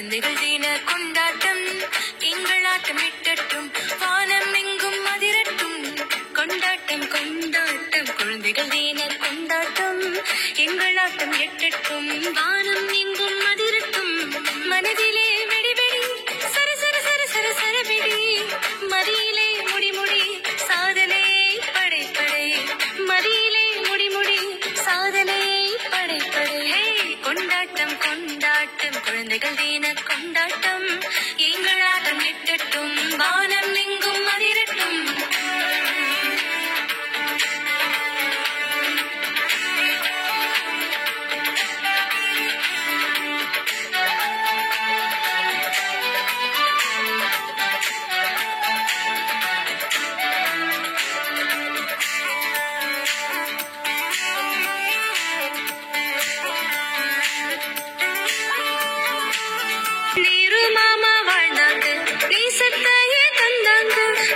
குழந்தைகள் தின கொண்டாட்டம் எங்களாட்டம் இட்டட்டும் வானம் எங்கும் அதிரட்டும் கொண்டாட்டம் கொண்டாட்டம் குழந்தைகள் தின கொண்டாட்டம் எங்களாட்டம் எட்டட்டும் வானம் எங்கும் அதிரட்டும் மனதிலே வெடி வெடி சர சர சர சர சரவெடி மதியிலே முடி முடி சாதனை படை படை மதியிலே முடி முடி சாதனை படை படை கொண்டாட்டம் கொண்டாட்டம் குழந்தைகள் தின கொண்டாட்டம் எங்களாட்டம் எட்டட்டும் வானம் எங்கும் அதிரட்டும்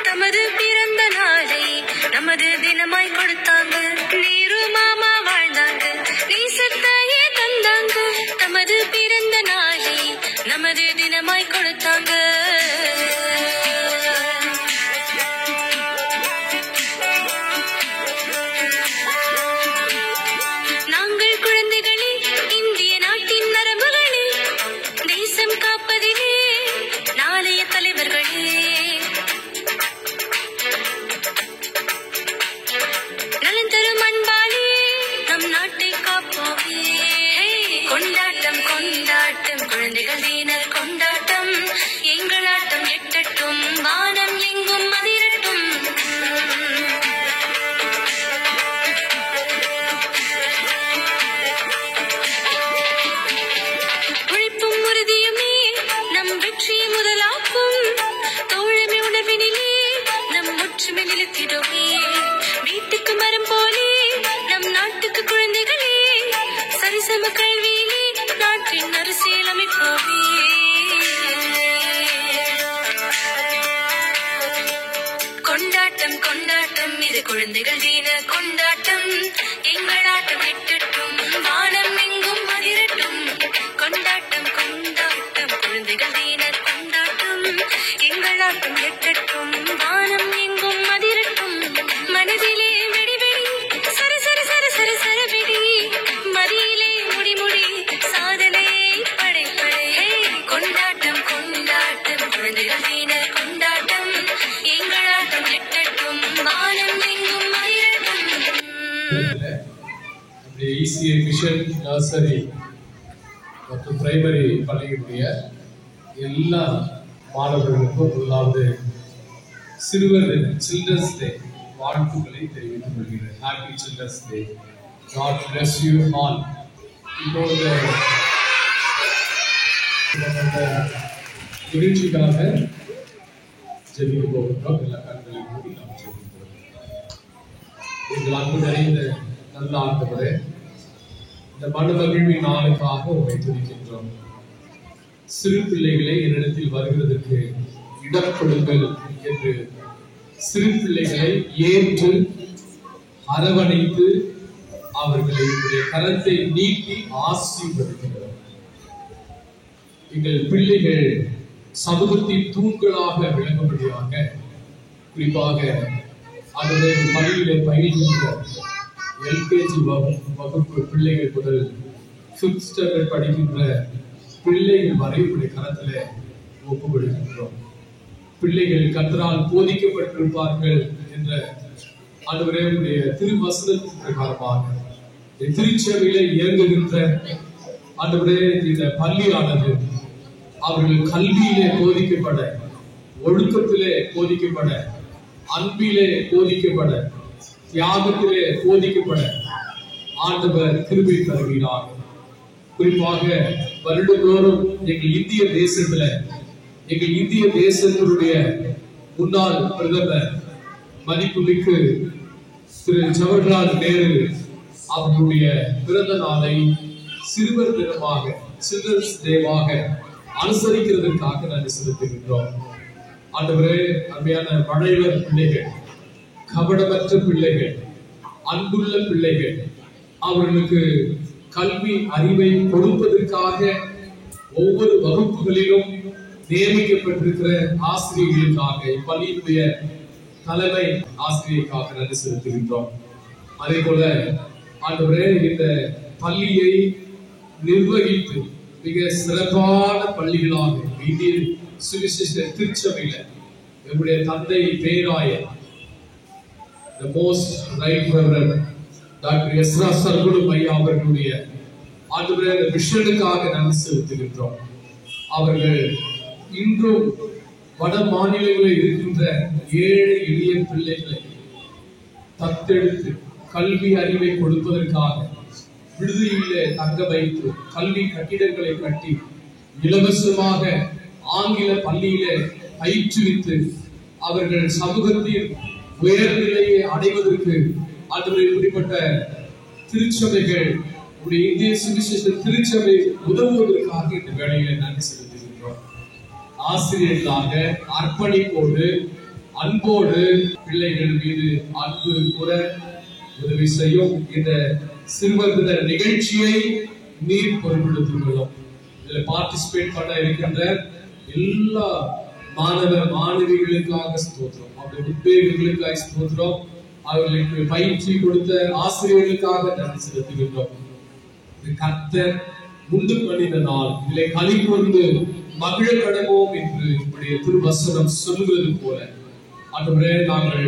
தமது பிறந்த நாளை நமது தினமாய் கொடுத்தாங்க நீரு மாமா வாழ்ந்தாங்க நேசத்தையே தந்தாங்க தமது பிறந்த நாளை நமது தினமாய் கொடுத்தாங்க நாங்கள் குழந்தைகளே இந்திய நாட்டின் நரம்புகளே தேசம் காப்பதிலே நாளைய தலைவர்களே கொண்டாட்டம் கொண்டாட்டம் குழந்தைகள் தின கொண்டாட்டம் எங்களாட்டம் எட்டட்டும் வானம் எங்கும் அதிரட்டும் உழைப்பும் உறுதியுமே நம் வெற்றி முதலாக்கும் தோழமை உணர்வினிலே நம் ஒற்றுமை நிலைத்திடுமே வீட்டுக்கு மரம் போலே நம் நாட்டுக்கு குழந்தைகளே சரிசம கல்வியிலே நாட்டின் அரசியல் அமைப்போமே கொண்டாட்டம் கொண்டாட்டம் இது குழந்தைகள் தின கொண்டாட்டம் எங்களாட்டம் எட்டட்டும் வானம் எங்கும் அதிரட்டும் கொண்டாட்டம் கொண்டாட்டம் குழந்தைகள் தின கொண்டாட்டம் எங்களாட்டம் எட்டட்டும் வானம் எங்கும் அதிரட்டும் மனதிலே வெடி வெடி சர சர சர சர சரவெடி மதியிலே முடி முடி சாதனை படை படை கொண்டாட்டம் கொண்டாட்டம் குழந்தைகள் தின கொண்டாட்டம் எங்களாட்டம் எட்டட்டும் வானம் எங்கும் அதிரட்டும் ECA மிஷன் நர்சரி மற்றும் பிரைமரி பள்ளியினுடைய எல்லா மாணவர்களுக்கும் முதலாவது சிறுவர் சில்ட்ரன்ஸ் டே வாழ்த்துக்களை தெரிவித்துக் கொள்கிறேன். Happy children's day. God bless you all. இப்போது நிகழ்ச்சிக்காக ஜெபிக்க போகிறோம். எல்லா கண்களையும் மூடி நாம் ஜெபிக்கிறோம். எங்கள் அன்பு நிறைந்த நல்ல ஆண்டவரே, இந்த மனமகிழ்வின் நாளுக்காக உம்மை துதிக்கின்றோம். சிறு பிள்ளைகளை என்னிடத்தில் வருகிறதுக்கு இடம் கொடுங்கள் என்று சிறு பிள்ளைகளை ஏற்று அரவணைத்து அவர்களை கரத்தை நீட்டி ஆசீர்வதிக்கிறோம். எங்கள் பிள்ளைகள் சமூகத்தின் தூண்களாக விளங்கும்படியாக குறிப்பாக அவருடைய பள்ளியிலே பயில்கின்ற LKG வகுப்பு பிள்ளைகள் முதல் 5th ஸ்டாண்டர்ட் படிக்கின்ற பிள்ளைகள் வரை உடைய கரத்திலே ஒப்புக்கொடுக்கின்றோம். பிள்ளைகள் கர்த்தரால் போதிக்கப்பட்டிருப்பார்கள் என்ற ஆண்டவரே உடைய திருவசனத்தின் பிரகாரமாக திருச்சபையிலே இயங்குகின்ற ஆண்டவரே இந்த பள்ளியானது அவர்கள் கல்வியிலே போதிக்கப்பட, ஒழுக்கத்திலே போதிக்கப்பட, அன்பிலே போதிக்கப்பட, தியாகத்திலே போதிக்கப்பட ஆண்டவர் கிருபை தருகிறார். குறிப்பாக வருடந்தோறும் எங்கள் இந்திய தேசத்தினுடைய முன்னாள் பிரதமர் மதிப்புமிக்கு திரு ஜவஹர்லால் நேரு அவர்களுடைய பிறந்த நாளை சிறுவர் தினமாக, சில்ட்ரன்ஸ் டேவாக அனுசரிக்கிறதற்காக நன்றி செலுத்துகின்றோம். ஆண்டவரே, அருமையான மழைவர் பிள்ளைகள், கபடமற்ற பிள்ளைகள், அன்புள்ள பிள்ளைகள், அவர்களுக்கு கல்வி அறிவை கொடுப்பதற்காக ஒவ்வொரு வகுப்புகளிலும் நியமிக்கப்பட்டிருக்கிற ஆசிரியர்களுக்காக, இப்பள்ளியினுடைய தலைமை ஆசிரியருக்காக நன்றி செலுத்துகின்றோம். அதே போல ஆண்டவரே, இந்த பள்ளியை நிர்வகித்து மிக சிறப்பான பள்ளிகளாக இந்திய சுவிசேஷ திருச்சபையில நம்முடைய தந்தை பேராயர் the most right reverend doctor Ezra Sargunam ஐயா அவர்களுடைய ஆண்டவரே இந்த மிஷனுக்காக நன்றி செலுத்துகின்றோம். அவர்கள் இன்றும் வட மாநிலங்களில் இருக்கின்ற ஏழை எளிய பிள்ளைகளை தத்தெடுத்து கல்வி அறிவை கொடுப்பதற்காக விடுதியிலே தங்க வைத்து கல்வி கட்டிடங்களை கட்டி இலவசமாக ஆங்கில பள்ளியிலே பயிற்றுவித்து அவர்கள் சமூகத்தின் உயர்நிலையை அடைவதற்கு ஆண்டவரே இப்படிப்பட்ட திருச்சபைகள் இந்திய சுவிசேஷ திருச்சபை உதவுவதற்காக இந்த வேலையை நன்றி செலுத்துகின்றோம். ஆசிரியர்களாக அர்ப்பணிப்போடு அன்போடு பிள்ளைகள் மீது அன்பு கூற உதவி செய்யும் இந்த சிறுவர் தின நிகழ்ச்சியை நீர் பொருட்படுத்திக் கொள்ளும். இதில் பார்ட்டிசிபேட் பண்ண இருக்கின்ற எல்லா மாணவ மாணவிகளுக்காக ஸ்தோத்திரம், அவருடைய உத்வேகங்களுக்காக ஸ்தோத்திரம், அவர்களுக்கு பயிற்சி கொடுத்த ஆசிரியர்களுக்காக நன்றி செலுத்துகின்றோம். கர்த்தர் உண்டு பண்ணின நாள், இதிலே களி கொண்டு மகிழ கடவோம் என்று இப்படிய திருவசனம் சொல்லுவது போல ஆண்டவரே நாங்கள்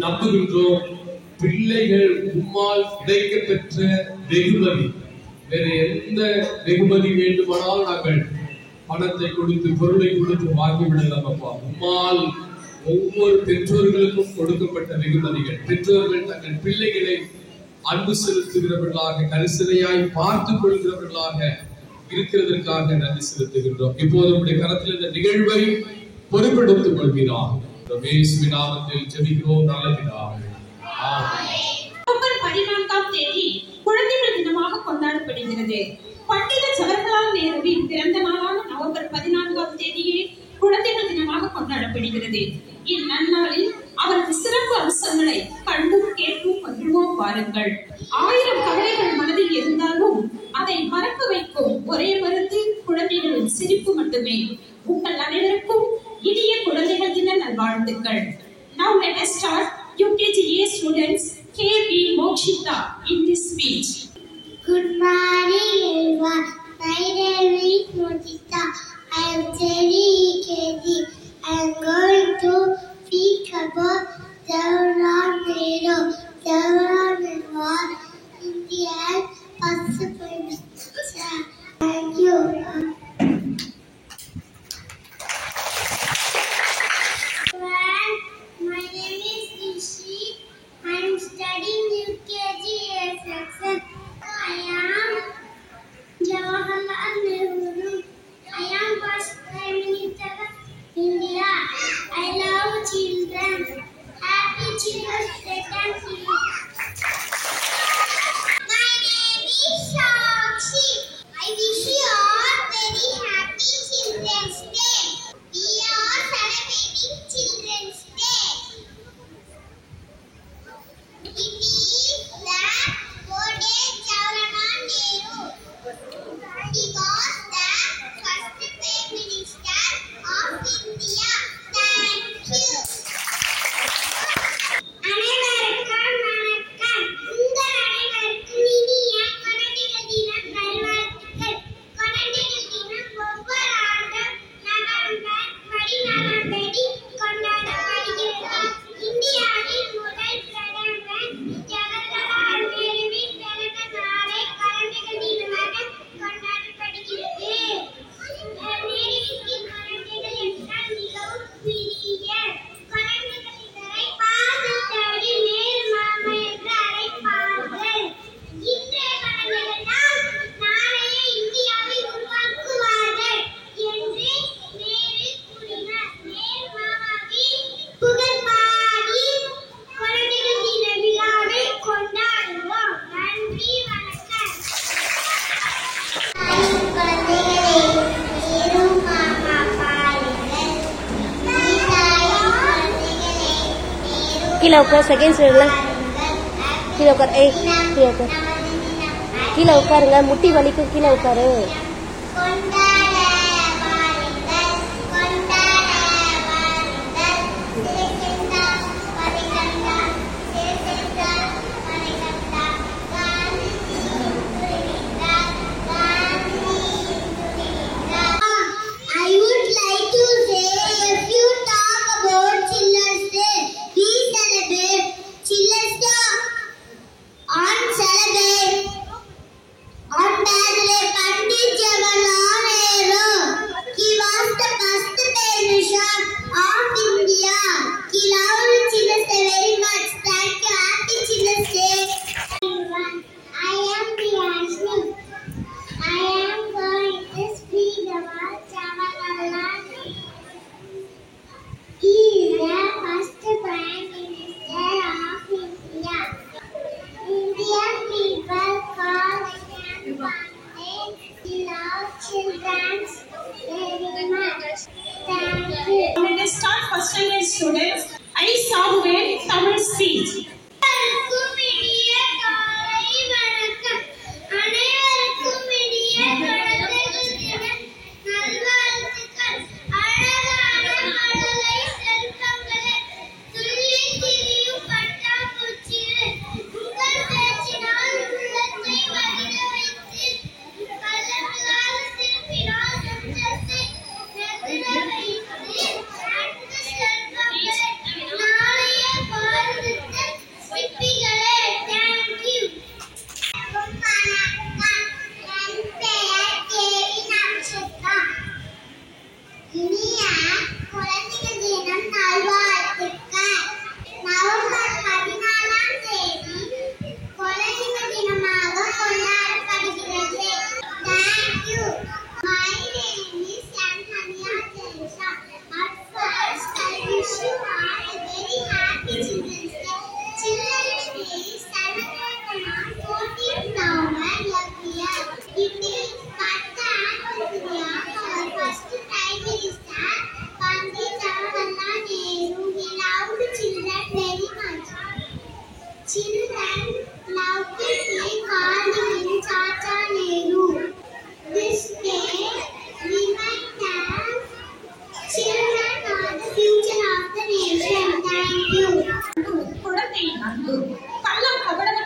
நம்புகின்றோம். பிள்ளைகள் உம்மால் கிடைக்க பெற்ற வெகுமதி வேற எந்த வெகுமதி வேண்டுமானால் நாங்கள் பணத்தை கொடுத்து பொருளை கொடுத்து வாங்கிவிடலாம். அப்பா, உம்மால் ஒவ்வொரு பெற்றோர்களுக்கும் கொடுக்கப்பட்ட வெகுமதிகள், பெற்றோர்கள் தங்கள் பிள்ளைகளை அன்பு செலுத்துகிறவர்களாக கரிசனையாய் பார்த்துக் கொள்கிறவர்களாக இருக்கிறதற்காக நன்றி செலுத்துகின்றோம். இப்போது நம்முடைய கரத்தில் இந்த நிகழ்வை பொறுப்பெடுத்துக் கொள்கிறார். இயேசுவின் நாமத்தில் ஜெபிக்கிறோம் நல்ல பிதாவே. நவம்பர் 14ஆம் தேதி குழந்தைகள் தினமாக கொண்டாடப்படுகிறது. பண்டித ஜவஹர்லால் நேருவின் பிறந்த நாளான நவம்பர் 14ஆம் தேதியே குழந்தைகள் தினமாக கொண்டாடப்படுகிறது. இந்நன்னாளில் அவரது சிறப்பு அம்சங்களை கண்டும் கேட்டும் மகிழ்வோம் வாருங்கள். 1000 கவலைகள் மனதில் இருந்தாலும் அதை மறக்க வைக்கும் ஒரே மருந்து குழந்தைகளின் சிரிப்பு மட்டுமே. உங்கள் அனைவருக்கும் இனிய குழந்தைகள் தின நல்வாழ்த்துக்கள். Now let us start UKGA students KB Mokshita in this speech. Good morning everyone. My name is Mokshita. I am studying UKG. I am going to speak about Jawaharlal Nehru. Jawaharlal Nehru was India's first Prime Minister. Thank you. My name is Rishi. I am studying UKG section. I am Jawaharlal Nehru. I am first Prime Minister of India. I love children. Happy Children's Day. Thank you. My name is Sakshi. I wish you all very happy Children's Day. We are celebrating Children's Day. It is the birthday of Jawaharlal Nehru. He was the first Prime Minister of India. Thank you. அனைவருக்கும் வணக்கம். உங்கள் அனைவருக்கும் இனிய குழந்தைகள் தின நல்வாழ்த்துக்கள். குழந்தைகள் தினம் ஒவ்வொரு ஆண்டும் நவம்பர் 14ஆம் தேதி கொண்டாடப்படுகிறது. இந்தியாவின் முதல் பிரதமர் ஜவஹர்லால் நேருவின் பிறந்த நாளை குழந்தைகள் தினமாக கொண்டாடப்படுகிறது. நேருவிற்கு குழந்தைகள் என்றால் மிகவும் பிரியர். குழந்தைகள் இவரை பாசத்தோடு நேரு மாமா என்று அழைப்பார்கள். இன்றைய குழந்தைகள் தான் நாளைய இந்தியாவை உருவாக்குவார்கள் என்று நேரு கூறினார். நேரு மாமாவின் புகழ் பாடி குழந்தைகள் தின விழாவை கொண்டாடுவோம். நன்றி, வணக்கம். கீழே உட்கார், செகண்ட் ஸ்டேஜ்ல கீழே உட்கார். கீழே உட்கார், கீழே உட்காருங்க, முட்டி வலிக்கும், கீழே உட்காரு. கொண்டாட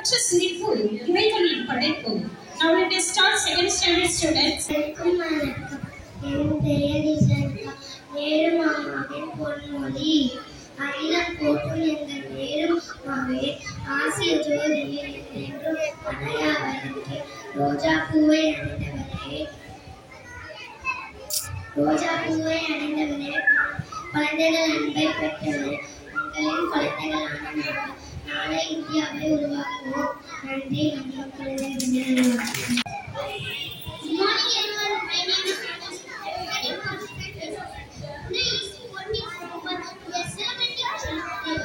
அளவற்ற சிரிப்பு இறைவனின் படைப்பு. Now let us start second standard students. என் பெயர் இசைக்கா. நேருமாவின் பொன்மொழி. அகிலம் போற்றும் எங்கள் நேருமாவே. ஆசிய ஜோதியே என்றும் அணையாவதற்கு. ரோஜா பூவை அணிந்தவரே, ரோஜா பூவை அணிந்தவரே, குழந்தைகள் அன்பை பெற்றவரே, உங்களின் குழந்தைகளான நாளை இந்தியாவை உருவாக்குவோம். நன்றி. நம்ம குழந்தைகள். Good morning everyone. My name is Ramesh. Everybody wants to get this. Today is 14th November. We are celebrating Children's Day.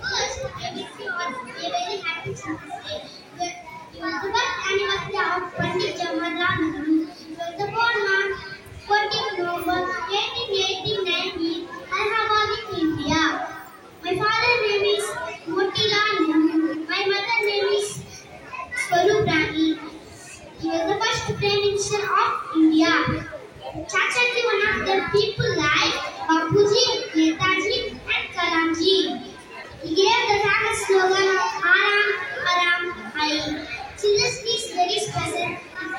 First, I wish you all a very happy Children's Day. It was the birth anniversary of Pandit Jawaharlal Nehru. It was born on 14th November 1889 in Allahabad, India. My father's name is Motilal Nehru. My mother's name is Swarup Rani. He was the first Prime Minister of India. Chachaji, one of the people like Bapuji, Netaji and Kalamji. He gave the famous slogan Aram Aram Hai. Children's Day is very special.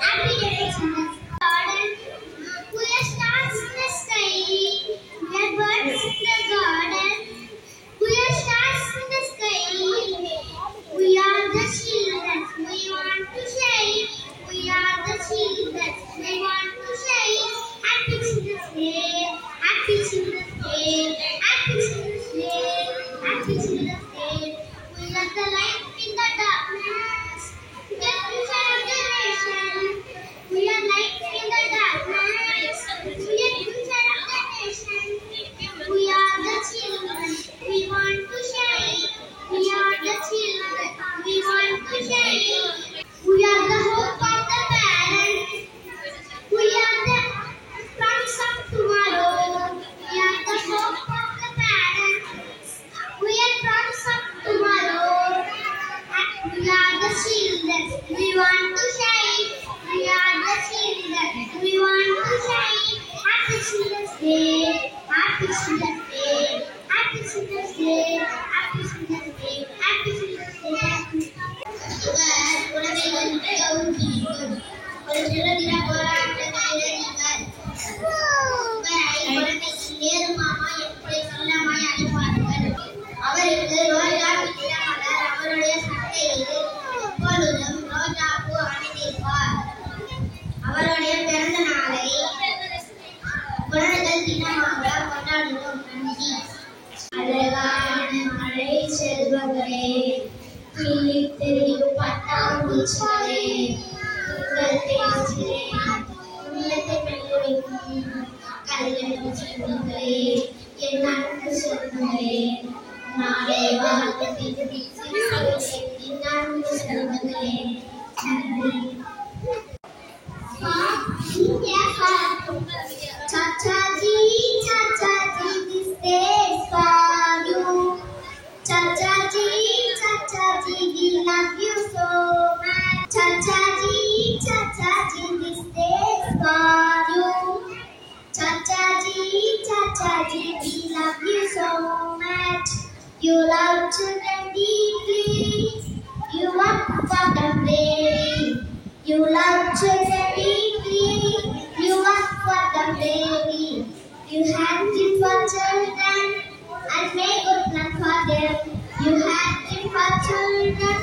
Happy day, children. Garden. We are stars in the sky. We are birds in the garden. We are stars in the sky. We are the children. We want to shine. We are the children. We want to shine. Happy Children's Day. Happy Children's Day. Happy Children's Day. Happy Children's Day. We are the light in the darkness. We are the future of the nation. We are light in the darkness. We are the future of the nation. We are the children. We want to shine. We are the children. We want to shine. We are the hope of the parents. We are the promise of tomorrow. We are the hope of the parents. We are promise of tomorrow. We are the children. We want to shine. We are the children. We want to shine. Happy Children's Day. Happy Children's Day. Happy Children's Day. Happy Children's Day. Happy Children's Day. குழந்தைகள் மிகவும் பிடிக்கும். ஒரு சுதந்திர போராட்ட வீரர்கள். குழந்தைகள் நேரு மாமா எப்படி செல்லமாய் அழைப்பார்கள். அவருக்கு ரோஜா பிடித்தமலர். அவருடைய சட்டையில் எப்பொழுதும் ரோஜா பூ அணிந்திருப்பார். அவருடைய பிறந்த நாளை குழந்தைகள் தினமாக கொண்டாடுவோம். நன்றி. அழகான மழை செல்வங்களே, கிளித்தெறியும் பட்டாம்பூச்சிகளே, உங்கள் பேச்சிலே உள்ளத்தை மெல்லுவிக்கும் கல்யாணம் செல்வங்களே, என் அன்பு செல்வங்களே, நாளை வாழ்க்கத்தின் என் அன்பு செல்வங்களே. நன்றி. Chachaji, Chachaji, this day is for you. Chachaji, Chachaji, we love you so much. Chachaji, Chachaji, this day is for you. Chachaji, Chachaji, we love you so much. You love children deeply. You work for them daily. You love children deeply. You work for them daily. You have gift for children and make good plan for them. You have gift for children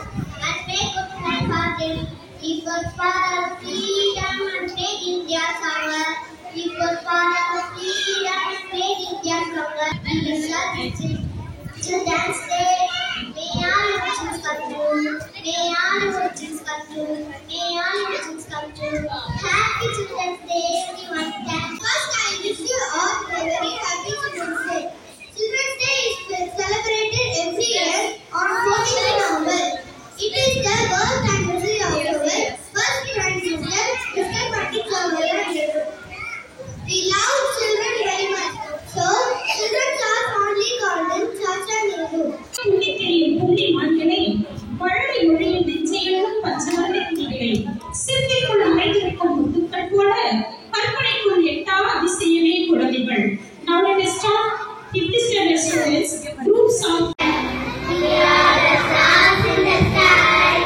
and make good plan for them. Give good for our freedom and make India stronger. Give good for our freedom and make India stronger. We wish you Children's Day. May all your wishes come true. May all your wishes come true. May all your wishes come true. Happy Children's Day, everyone. First, I wish you all a very happy Children's Day. Children's Day is celebrated every year on 14th November. It is the birth anniversary of our first Prime Minister, Mr. Pandit Jawaharlal Nehru. We love children very much, so children are fondly called them Chacha Nehru. புள்ளித்தெரியும் புள்ளி மான்களை பழமை மொழியில் நெஞ்சையிலும் பச்சை சித்திக்குள் அழைத்திருக்கும் முத்துக்கள் போல கற்பனைக்குள் எட்டா அதிசயமே குழந்தைகள். Now let us start 50 standard students group song. We are the stars in the sky.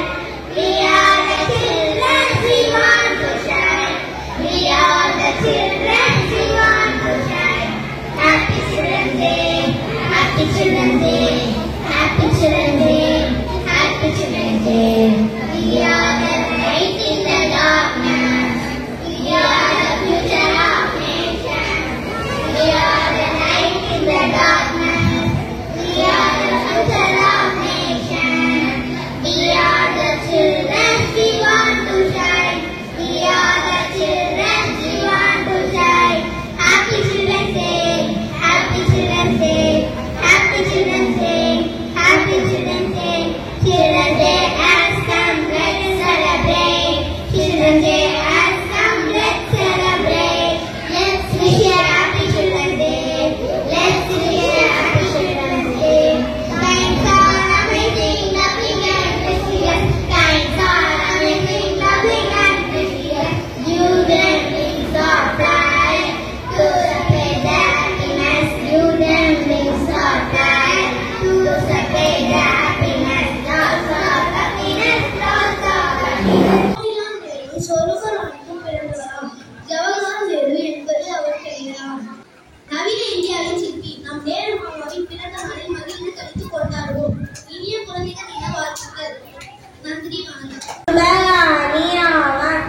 ஆவார்.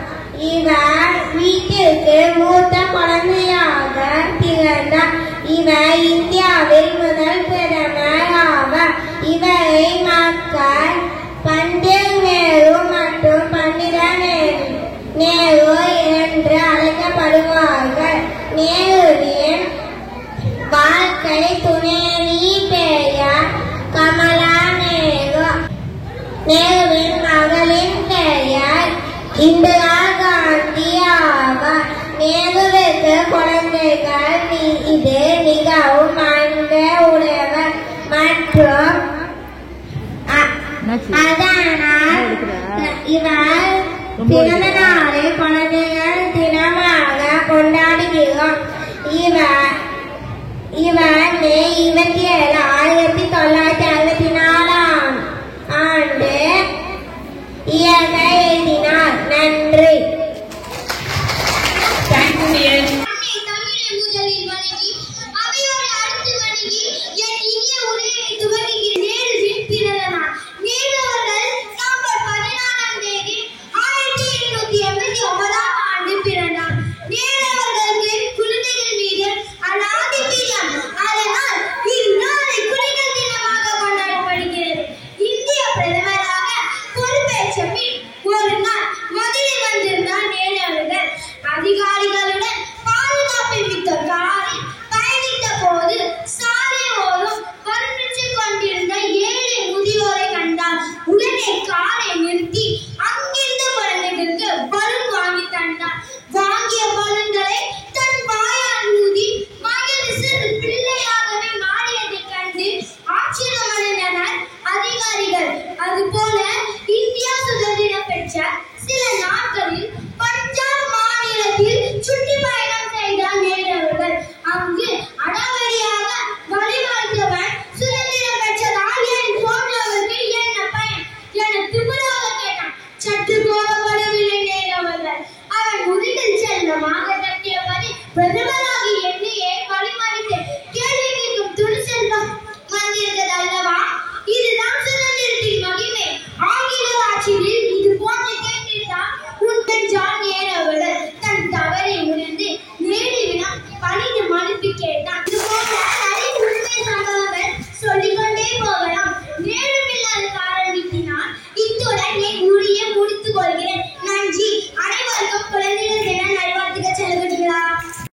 இவர் வீட்டிற்கு மூத்த குழந்தையாக திகழ்ந்தார். இவர் இந்தியாவில் முதல் பிரதமர் ஆவார். இவரை மக்கள் பண்டிட் நேரு மற்றும் பண்டித நேரு என்று அழைக்கப்படுவார்கள். நேருவின் வாழ்க்கை துணைவி பெயர் கமலா நேரு. நேருவின் மகளின் பெயர் இந்திரா காந்தி ஆவார். நேருவுக்கு குழந்தைகள் இது மிகவும் அன்பு உடையவர் மற்றும் அதனால் இவர் பிறந்த நாளை குழந்தைகள் தினமாக கொண்டாடுகிறோம். இவர் மே 27, 1964 ஆண்டு இயற்கை எழுதினார். நன்றி. முதலில் வணங்கி அவையோடு அடுத்து வணங்கி என் இனிய உரையை துவங்குகிறேன். நேருவின் பிறந்த நாள். நேரு அவர்கள் நவம்பர் 14ஆம் தேதி 1889ஆம் ஆண்டு பிறந்தார். நேரு அவர்களுக்கு குழந்தைகள் மீது அலாதி பிரியம். அதனால் இந்நாளை குழந்தைகள் தினமாக கொண்டாடப்படுகிறது. இந்திய பிரதமராக பொறுப்பேற்ற பின் ஒரு நாள் மதுரை வந்திருந்தார் நேரு அவர்கள். அதிகாரிகளுடன் பாதுகாப்பில் மிக்க காரில் பயணித்த போது சாலை ஓரம் வறுமைச்சு கொண்டிருந்த 7 முதியோரை கண்டார். உடனே காரை நிறுத்தி அங்கிருந்த குழந்தைகளுக்கு பலூன் வாங்கி தந்தார். வாங்கிய பலூன்களை தன் வாயால் ஊதி மகிழ்ந்து சிறு பிள்ளையாகவே மாறியதைக் கண்டு ஆச்சரியமடைந்தனர் அதிகாரிகள். அதுபோல இந்தியா சுதந்திரம் பெற்ற சில நாட்களில் பஞ்சாப் மாநிலத்தில் சுற்றுப்பயணம் செய்தார் நேரு அவர்கள். அங்கு அடாவடியாக வழிமறித்தவன் சுதந்திரம் பெற்றதால் என் போன்றவருக்கு என்ன பயன் என திமிராக கேட்டான். சற்று கோபப்படவில்லை நேரு அவர்கள். அவன் முதுகில் செல்லமாக தட்டியபடி பிரதமர்